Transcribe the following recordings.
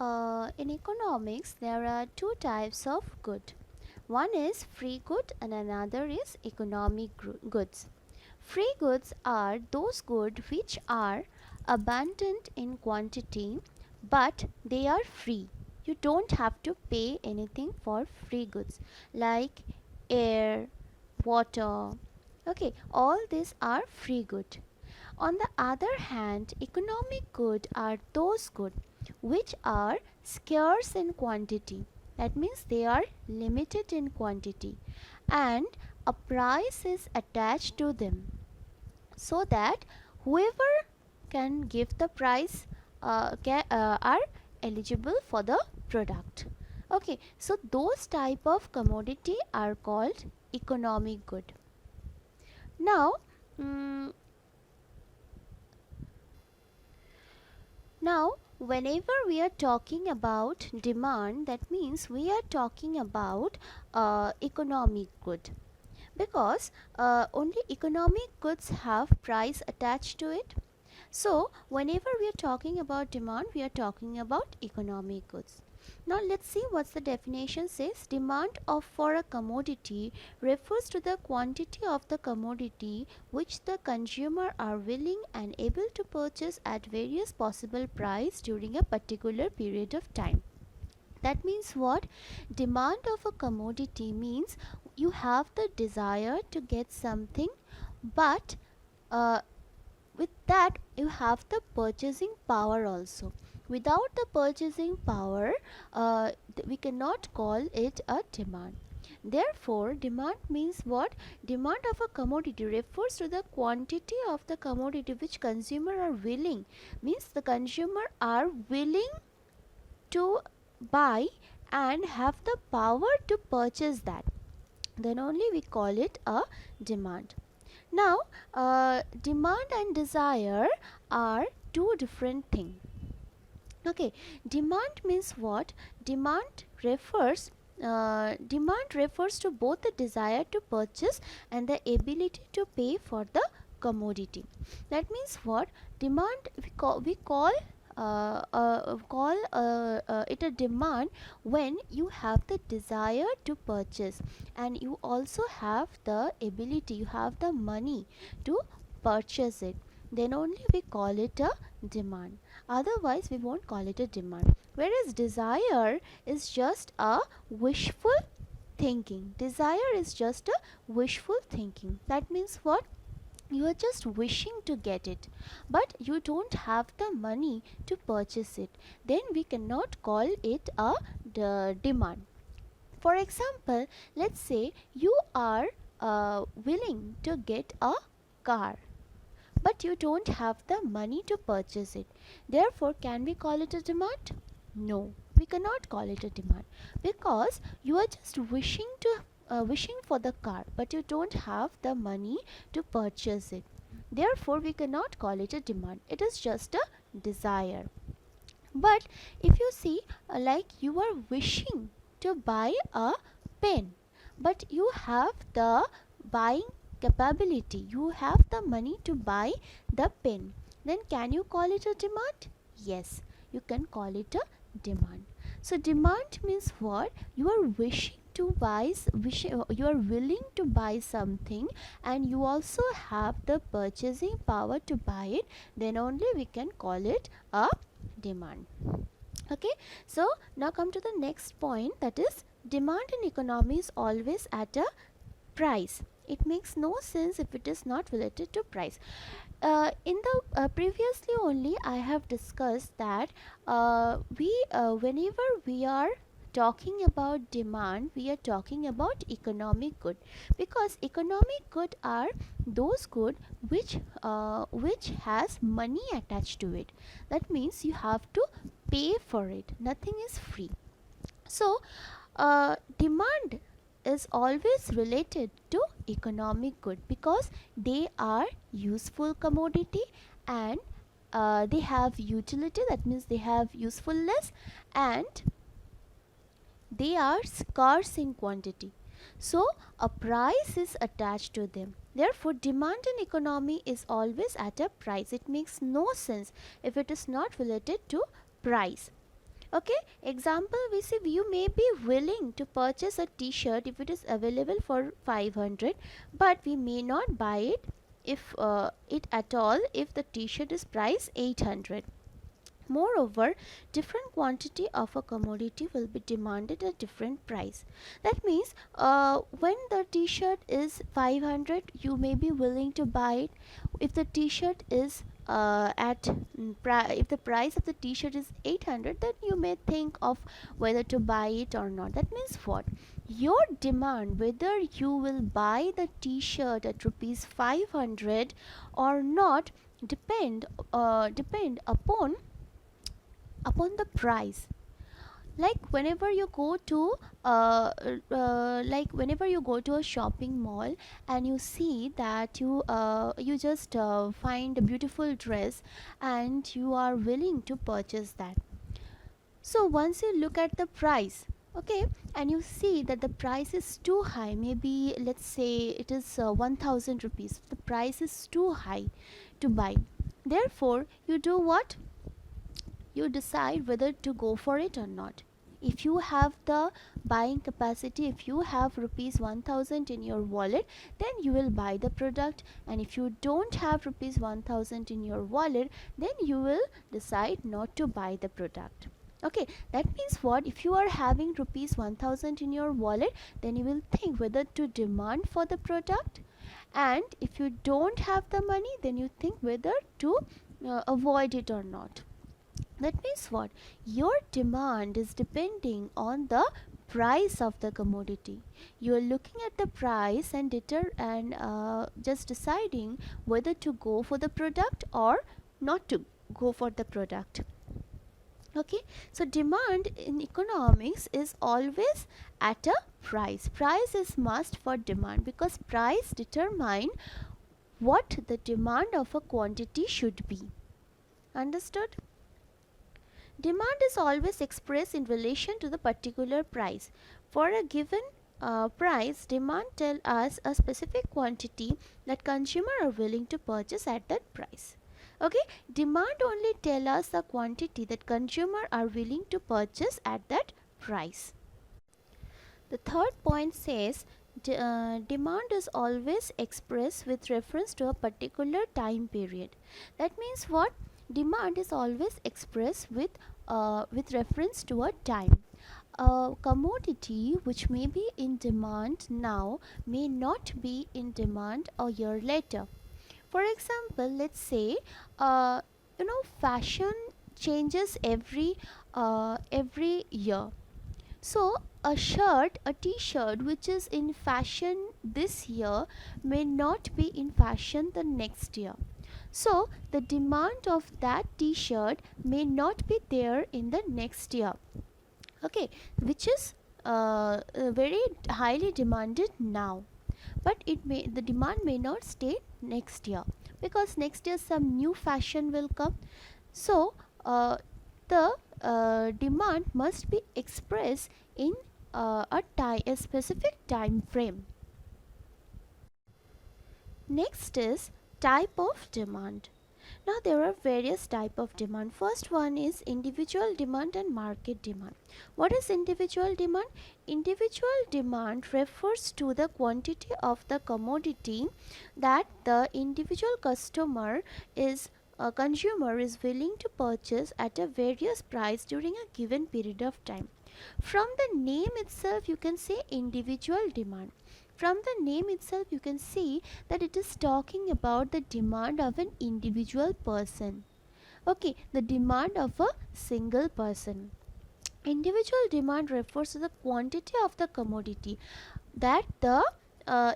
In economics, there are two types of good. One is free good and another is economic goods. Free goods are those goods which are abundant in quantity but they are free. You don't have to pay anything for free goods like air, water. Okay, all these are free good. On the other hand, economic good are those goods which are scarce in quantity. That means they are limited in quantity and a price is attached to them so that whoever can give the price are eligible for the product. Okay, so those type of commodity are called economic good. Now, mm, Now, whenever we are talking about demand, that means we are talking about economic good, because only economic goods have price attached to it. So, whenever we are talking about demand, we are talking about economic goods. Now, let's see what the definition says. Demand of for a commodity refers to the quantity of the commodity which the consumer are willing and able to purchase at various possible price during a particular period of time. That means what? Demand of a commodity means you have the desire to get something, but uh, with that you have the purchasing power also. Without the purchasing power, we cannot call it a demand. Therefore, demand means what? Demand of a commodity refers to the quantity of the commodity which consumer are willing, means the consumer are willing to buy and have the power to purchase that, then only we call it a demand. Now, demand and desire are two different things. Okay, demand means what? Demand refers to both the desire to purchase and the ability to pay for the commodity. That means what? Demand we call it a demand when you have the desire to purchase and you also have the ability, you have the money to purchase it, then only we call it a demand. Otherwise we won't call it a demand. Whereas desire is just a wishful thinking. Desire is just a wishful thinking. That means what? You are just wishing to get it, but you don't have the money to purchase it, then we cannot call it a demand. For example, let's say you are willing to get a car, but you don't have the money to purchase it. Therefore, can we call it a demand? No, we cannot call it a demand, because you are just wishing for the car, but you don't have the money to purchase it. Therefore, we cannot call it a demand. It is just a desire. But if you see, like you are wishing to buy a pen, but you have the buying capability, you have the money to buy the pen, then can you call it a demand? Yes, you can call it a demand. So demand means what? You are wishing to buy, you are willing to buy something and you also have the purchasing power to buy it, then only we can call it a demand. Okay, so now come to the next point, that is demand in economy is always at a price. It makes no sense if it is not related to price. In the previously only I have discussed that we whenever we are talking about demand, we are talking about economic good, because economic good are those good which has money attached to it. That means you have to pay for it, nothing is free. So demand is always related to economic good, because they are useful commodity and they have utility, that means they have usefulness, and they are scarce in quantity, so a price is attached to them. Therefore, demand in economy is always at a price. It makes no sense if it is not related to price. Okay, example, we see you may be willing to purchase a t-shirt if it is available for 500, but we may not buy it if it at all if the t-shirt is priced 800. Moreover, different quantity of a commodity will be demanded at different price. That means when the t-shirt is 500, you may be willing to buy it. If the t-shirt is if the price of the t-shirt is 800, then you may think of whether to buy it or not. That means what? Your demand, whether you will buy the t-shirt at rupees 500 or not, depend upon the price. Like whenever you go to a shopping mall and you see that you just find a beautiful dress and you are willing to purchase that. So once you look at the price, okay, and you see that the price is too high, maybe let's say it is 1000 rupees, the price is too high to buy. Therefore you do what? You decide whether to go for it or not. If you have the buying capacity, if you have rupees 1000 in your wallet, then you will buy the product, and if you don't have rupees 1000 in your wallet, then you will decide not to buy the product. Okay, that means what? If you are having rupees 1000 in your wallet, then you will think whether to demand for the product, and if you don't have the money, then you think whether to avoid it or not. That means what? Your demand is depending on the price of the commodity. You are looking at the price and just deciding whether to go for the product or not to go for the product. Okay, so demand in economics is always at a price. Price is must for demand, because price determine what the demand of a quantity should be. Understood? Demand is always expressed in relation to the particular price. For a given price, demand tells us a specific quantity that consumer are willing to purchase at that price. Okay, demand only tell us the quantity that consumer are willing to purchase at that price. The third point says demand is always expressed with reference to a particular time period. That means what? Demand is always expressed with reference to a time. A commodity which may be in demand now may not be in demand a year later. For example, let's say fashion changes every year. So a t-shirt which is in fashion this year may not be in fashion the next year. So the demand of that t-shirt may not be there in the next year. Okay, which is very highly demanded now, but the demand may not stay next year, because next year some new fashion will come. So the demand must be expressed in a specific time frame. Next is type of demand. Now there are various type of demand. First one is individual demand and market demand. What is individual demand? Individual demand refers to the quantity of the commodity that the individual consumer is willing to purchase at a various price during a given period of time. From the name itself, you can say individual demand. From the name itself, you can see that it is talking about the demand of an individual person. Okay, the demand of a single person. Individual demand refers to the quantity of the commodity that the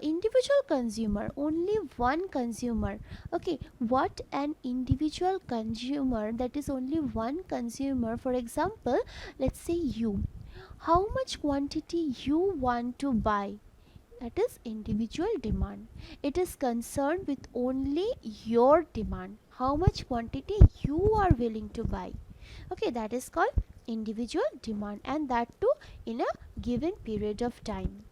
individual consumer, only one consumer. Okay, what an individual consumer, that is only one consumer. For example, let's say you, how much quantity you want to buy, that is individual demand. It is concerned with only your demand, how much quantity you are willing to buy. Okay, that is called individual demand, and that too in a given period of time.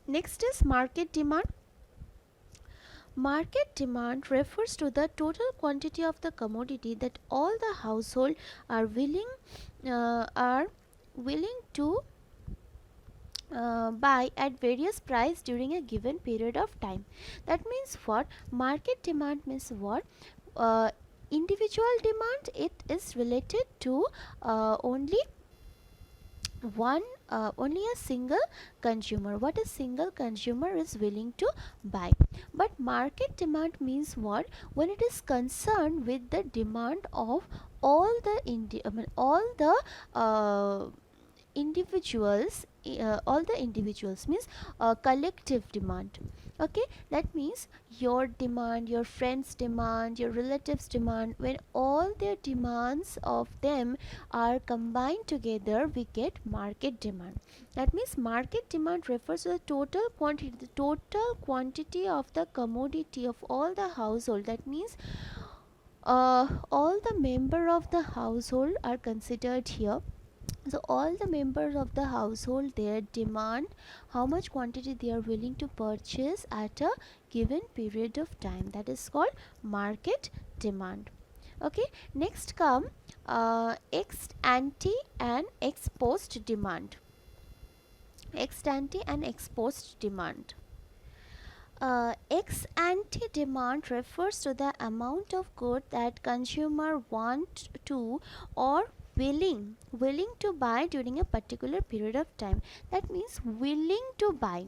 Next is market demand. Market demand refers to the total quantity of the commodity that all the household are willing to buy at various price during a given period of time. That means what? Market demand means what? uh, Individual demand, it is related to only one only a single consumer, what a single consumer is willing to buy. But market demand means what? When it is concerned with the demand of all the all the individuals, all the individuals means collective demand. Okay, that means your demand, your friends demand, your relatives demand, when all their demands of them are combined together, we get market demand. That means market demand refers to the total quantity of the commodity of all the household. That means all the member of the household are considered here. So all the members of the household, their demand, how much quantity they are willing to purchase at a given period of time, that is called market demand. Okay, next come ex ante and ex post demand. Ex ante and ex post demand. Ex ante demand refers to the amount of good that consumer want to or willing to buy during a particular period of time. That means willing to buy.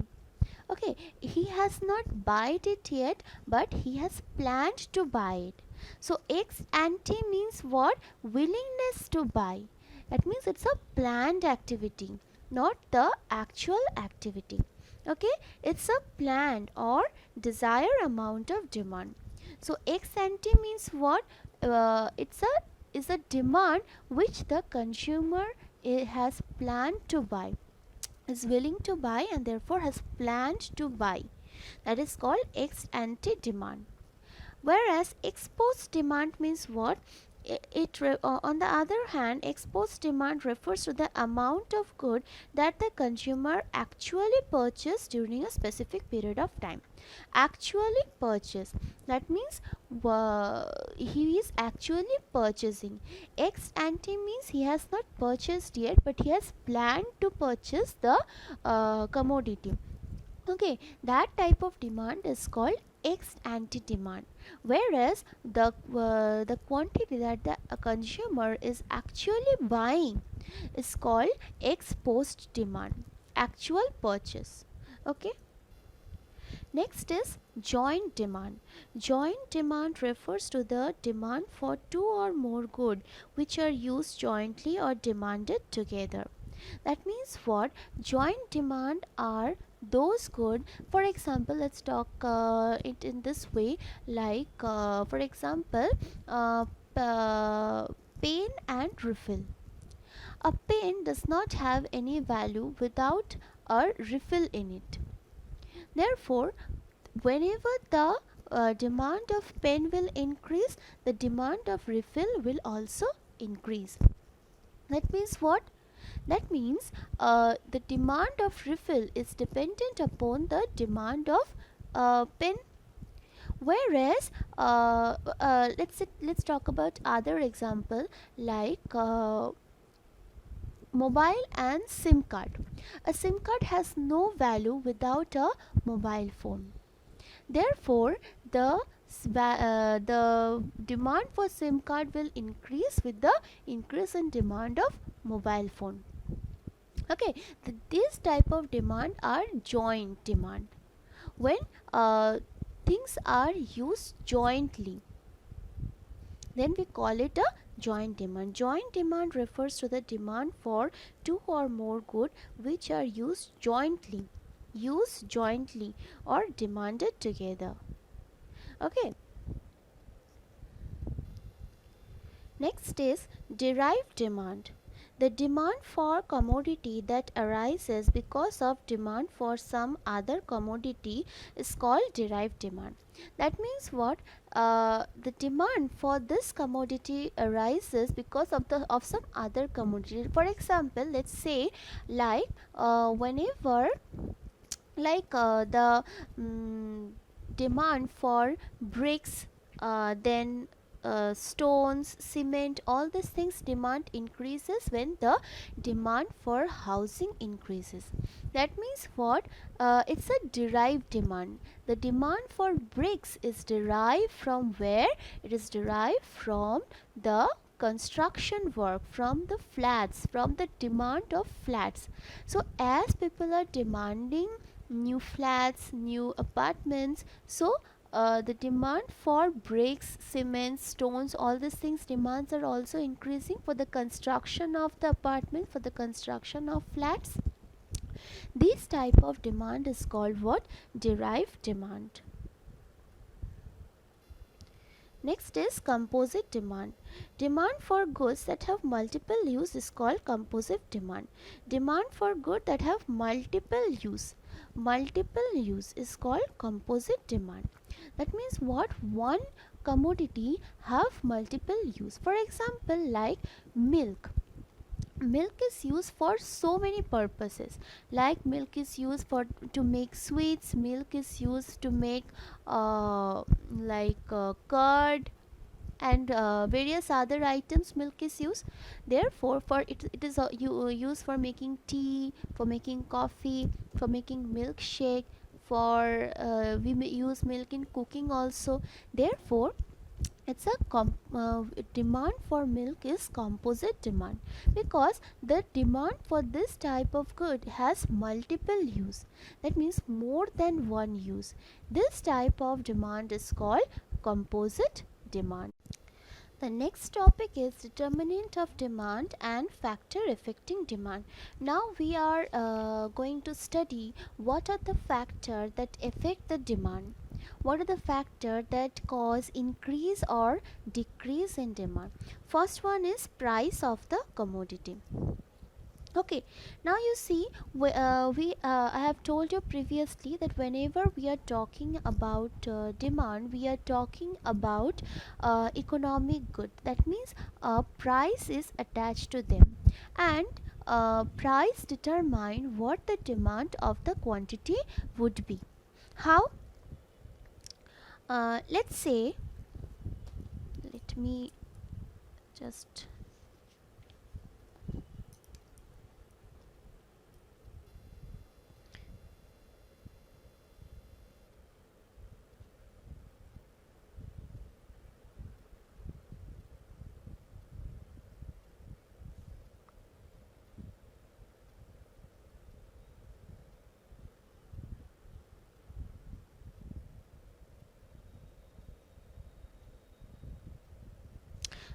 Okay, he has not bought it yet, but he has planned to buy it. So ex ante means what? Willingness to buy. That means it's a planned activity, not the actual activity. Okay, it's a planned or desired amount of demand. So ex ante means what? It's a is a demand which the consumer has planned to buy, is willing to buy, and therefore has planned to buy. That is called ex ante demand. Whereas ex post demand means what? On the other hand, ex post demand refers to the amount of good that the consumer actually purchased during a specific period of time. Actually purchase, that means he is actually purchasing. Ex ante means he has not purchased yet, but he has planned to purchase the commodity. Okay, that type of demand is called ex ante demand. Whereas the quantity that the consumer is actually buying is called ex post demand, actual purchase. Okay, next is joint demand. Joint demand refers to the demand for two or more goods which are used jointly or demanded together. That means what? Joint demand are those goods. For example, let's talk it in this way, like for example, uh, pen and refill. A pen does not have any value without a refill in it. Therefore, whenever the demand of pen will increase, the demand of refill will also increase. That means what? That means the demand of refill is dependent upon the demand of pen. Whereas let's talk about other example, like mobile and SIM card. A SIM card has no value without a mobile phone. Therefore, the demand for SIM card will increase with the increase in demand of mobile phone. Okay, these type of demand are joint demand. When things are used jointly, then we call it a joint demand. Joint demand refers to the demand for two or more goods which are used jointly or demanded together. Okay, next is derived demand. The demand for commodity that arises because of demand for some other commodity is called derived demand. That means what? The demand for this commodity arises because of some other commodity. For example, let's say, like whenever, like the demand for bricks, then stones, cement, all these things demand increases when the demand for housing increases. That means what? It's a derived demand. The demand for bricks is derived from where? It is derived from the construction work, from the flats, from the demand of flats. So as people are demanding new flats, new apartments, so the demand for bricks, cement, stones, all these things demands are also increasing for the construction of the apartment, for the construction of flats. This type of demand is called what? Derived demand. Next is composite demand. Demand for goods that have multiple use is called composite demand. Demand for goods that have multiple use is called composite demand. That means what? One commodity have multiple use. For example, like milk. Milk is used for so many purposes. Like milk is used for to make sweets, milk is used to make curd, and various other items milk is used. Therefore for it is used for making tea, for making coffee, for making milkshake, for we may use milk in cooking also. Therefore it's a demand for milk is composite demand, because the demand for this type of good has multiple use. That means more than one use. This type of demand is called composite demand. The next topic is determinant of demand and factor affecting demand. Now we are going to study what are the factors that affect the demand. What are the factors that cause increase or decrease in demand? First one is price of the commodity. Okay, now you see, I have told you previously that whenever we are talking about demand, we are talking about economic good. That means price is attached to them, and price determine what the demand of the quantity would be. How? Let's say, let me just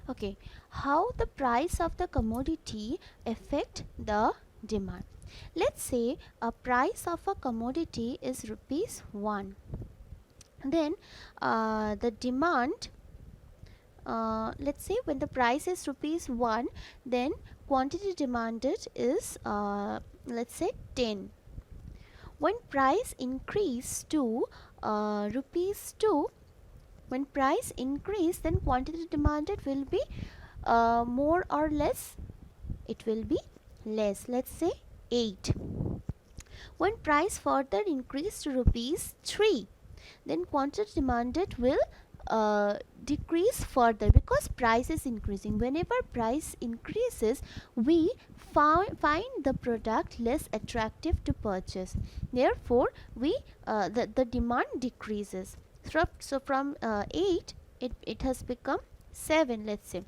okay, how the price of the commodity affect the demand. Let's say a price of a commodity is rupees 1. Then the demand, let's say when the price is rupees 1, then quantity demanded is let's say 10. When price increase to rupees 2, when price increase, then quantity demanded will be more or less, it will be less, let's say 8. When price further increase to rupees 3, then quantity demanded will decrease further, because price is increasing. Whenever price increases, we find the product less attractive to purchase. Therefore we the demand decreases. So from 8 it has become 7, let's say.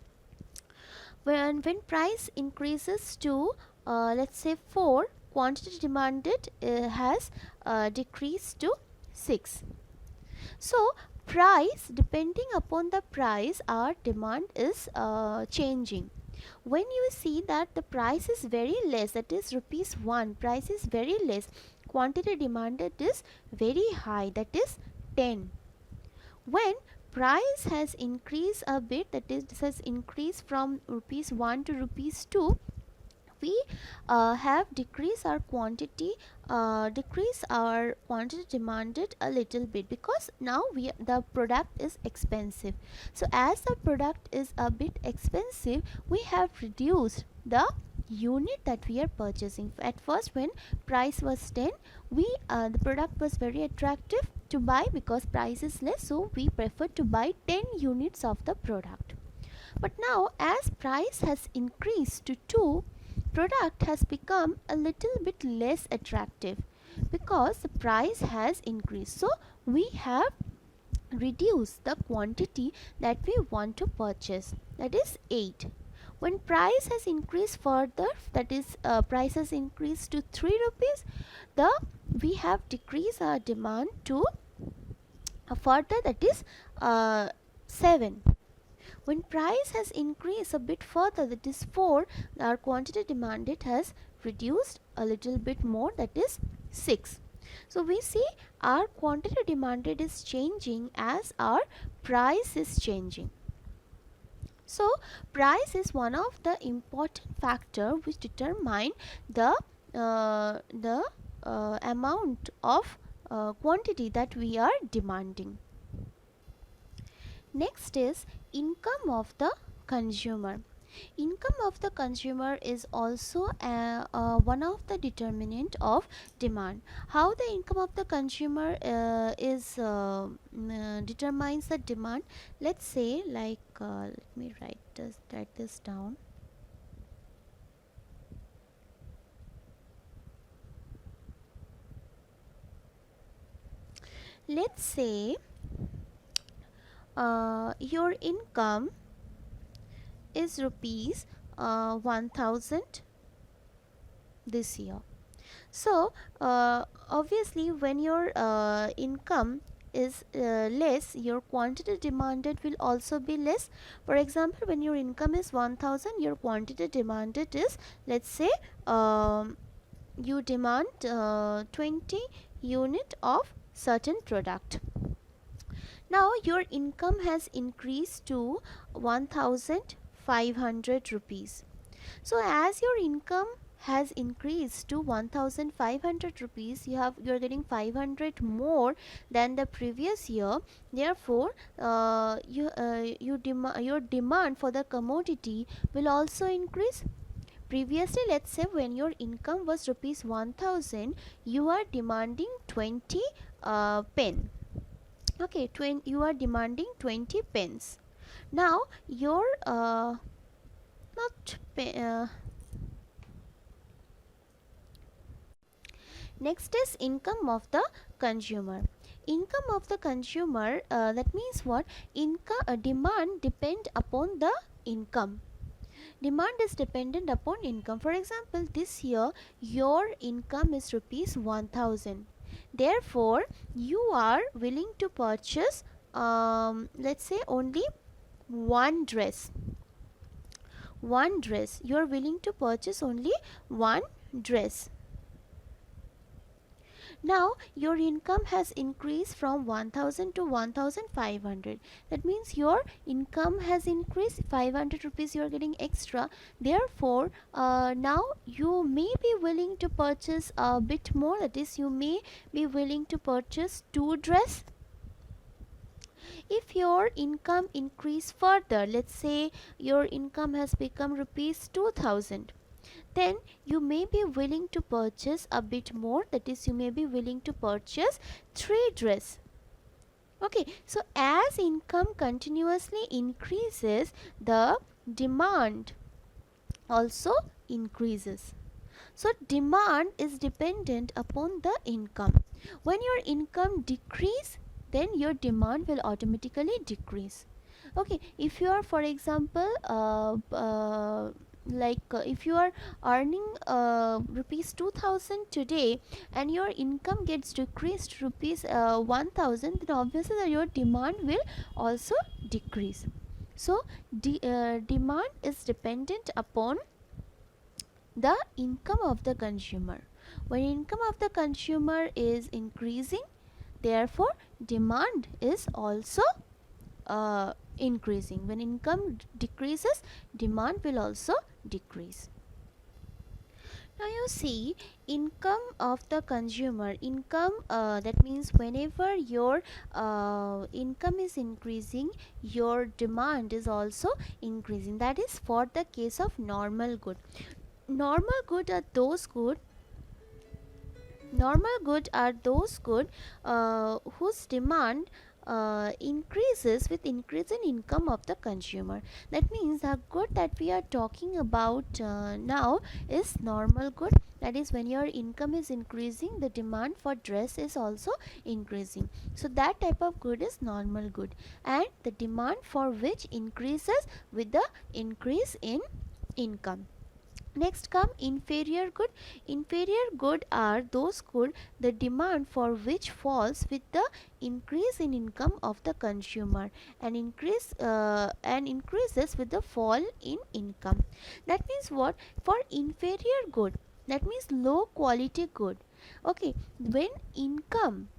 When price increases to let's say 4, quantity demanded has decreased to 6. So price, depending upon the price, our demand is changing. When you see that the price is very less, that is rupees 1, price is very less, quantity demanded is very high, that is 10. When price has increased a bit, that is this has increased from rupees 1 to rupees 2, we have decreased our quantity demanded a little bit, because now the product is expensive. So as the product is a bit expensive, we have reduced the unit that we are purchasing. At first when price was 10, we the product was very attractive, to buy because price is less, so we prefer to buy 10 units of the product. But now as price has increased to 2, product has become a little bit less attractive because the price has increased. So we have reduced the quantity that we want to purchase, that is 8. When price has increased further, that is price has increased to 3 rupees, the we have decreased our demand to further, that is 7. When price has increased a bit further, that is 4, our quantity demanded has reduced a little bit more, that is 6. So we see our quantity demanded is changing as our price is changing. So price is one of the important factor which determine the amount of quantity that we are demanding. Next is income of the consumer. Income of the consumer is also one of the determinant of demand. How the income of the consumer determines the demand? Let's say, like let me write this down. Let's say your income is rupees 1000 this year. So obviously when your income is less, your quantity demanded will also be less. For example, when your income is 1000, your quantity demanded is, let's say you demand 20 unit of certain product. Now your income has increased to 1500 rupees. So as your income has increased to 1500 rupees, you are getting 500 more than the previous year. Therefore your demand for the commodity will also increase. Previously, let's say when your income was rupees 1000, you are demanding 20 pen. Okay, you are demanding 20 pence. Now your not next is income of the consumer. Income of the consumer, that means what? Income demand depend upon the income. Demand is dependent upon income. For example, this year your income is rupees 1000. Therefore you are willing to purchase let's say only one dress. You are willing to purchase only one dress. Now your income has increased from 1000 to 1500. That means your income has increased 500 rupees, you are getting extra. Therefore now you may be willing to purchase a bit more, that is you may be willing to purchase 2 dress. If your income increase further, let's say your income has become rupees 2000, then you may be willing to purchase a bit more, that is you may be willing to purchase 3 dress. Okay, so as income continuously increases, the demand also increases. So demand is dependent upon the income. When your income decrease, then your demand will automatically decrease. Okay, if you are, for example if you are earning rupees 2000 today and your income gets decreased rupees 1000, then obviously your demand will also decrease. So demand is dependent upon the income of the consumer. When income of the consumer is increasing, therefore demand is also increasing. When income decreases, demand will also decrease. Now you see, income of the consumer, that means whenever your income is increasing, your demand is also increasing. That is for the case of normal good. Normal good are those good Normal good are those good whose demand increases with increase in income of the consumer. That means the good that we are talking about now is normal good. That is, when your income is increasing, the demand for dress is also increasing. So that type of good is normal good, and the demand for which increases with the increase in income. Next come inferior good. Inferior good are those good the demand for which falls with the increase in income of the consumer, and increases with the fall in income. That means what? For inferior good, that means low quality good. Okay, when income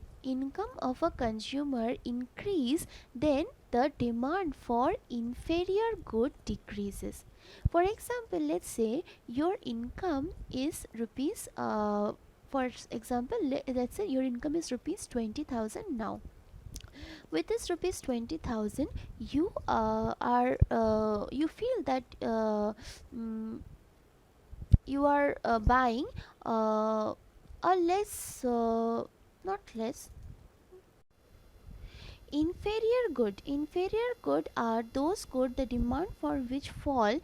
of a consumer increase, then the demand for inferior good decreases. For example, let's say your income is rupees for example, let's say your income is rupees 20,000 now. With this rupees 20,000, you you feel that mm, you are buying a less not less inferior good are those good the demand for which fall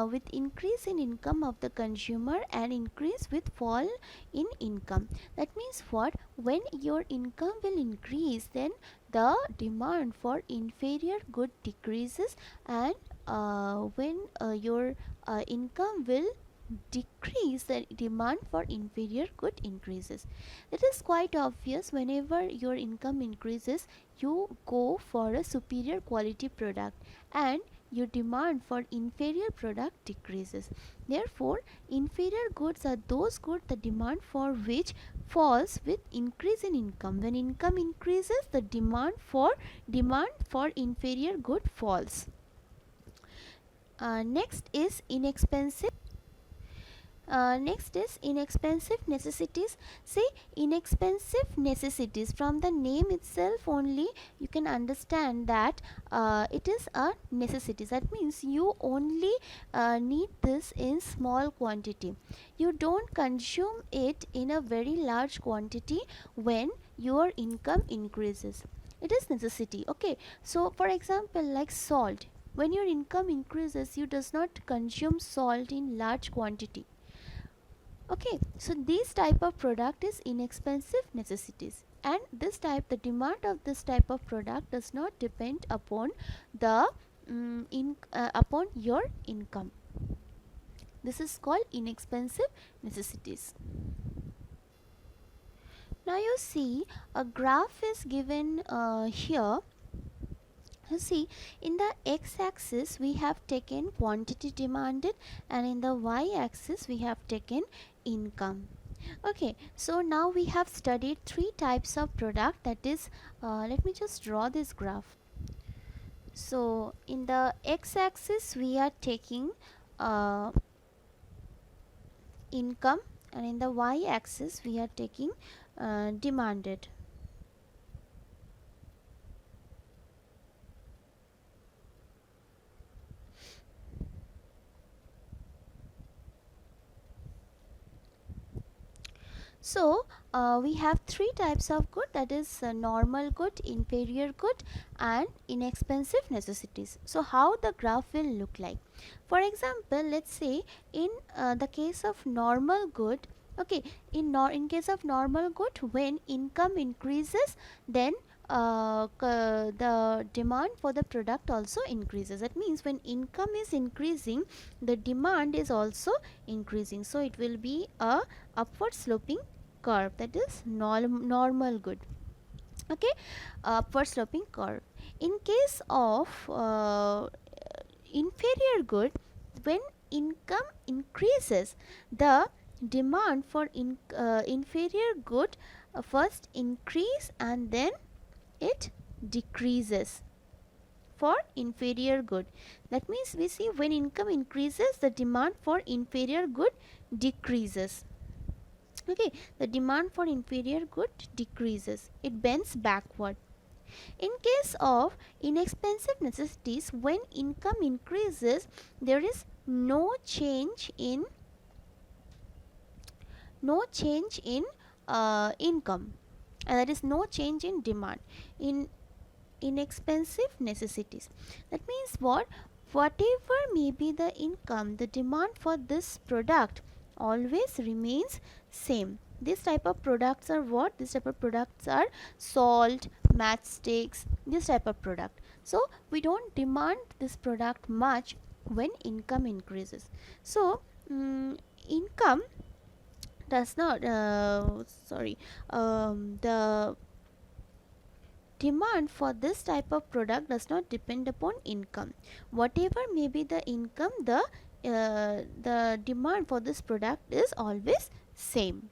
with increase in income of the consumer and increase with fall in income. That means what? When your income will increase, then the demand for inferior good decreases, and when your income will decrease, the demand for inferior good increases. It is quite obvious, whenever your income increases, you go for a superior quality product, and your demand for inferior product decreases. Therefore, inferior goods are those goods the demand for which falls with increase in income. When income increases, the demand for inferior good falls. Next is inexpensive. Next is inexpensive necessities. Say inexpensive necessities, from the name itself only you can understand that it is a necessity. That means you only need this in small quantity. You don't consume it in a very large quantity when your income increases. It is necessity. Okay, so for example, like salt, when your income increases, you does not consume salt in large quantity. Okay, so this type of product is inexpensive necessities, and the demand of this type of product does not depend upon the upon your income. This is called inexpensive necessities. Now you see a graph is given here. You see, in the x-axis we have taken quantity demanded, and in the y-axis we have taken income. Okay, so now we have studied three types of product. That is, let me just draw this graph. So in the x-axis we are taking income, and in the y-axis we are taking demanded. So we have three types of good, that is normal good, inferior good, and inexpensive necessities. So how the graph will look like? For example, let's say in the case of normal good, okay, in case of normal good, when income increases, then the demand for the product also increases. That means when income is increasing, the demand is also increasing. So it will be a upward sloping curve, that is normal good. Okay, upward sloping curve. In case of inferior good, when income increases, the demand for inferior good first increase, and then it decreases for inferior good. That means we see when income increases, the demand for inferior good decreases. Okay, the demand for inferior good decreases, it bends backward. In case of inexpensive necessities, when income increases, there is no change in income, and there is no change in demand in inexpensive necessities. That means what? Whatever may be the income, the demand for this product always remains same. This type of products are what? This type of products are salt, matchsticks, this type of product. So we don't demand this product much when income increases. So income does not the demand for this type of product does not depend upon income. Whatever may be the income, the demand for this product is always same.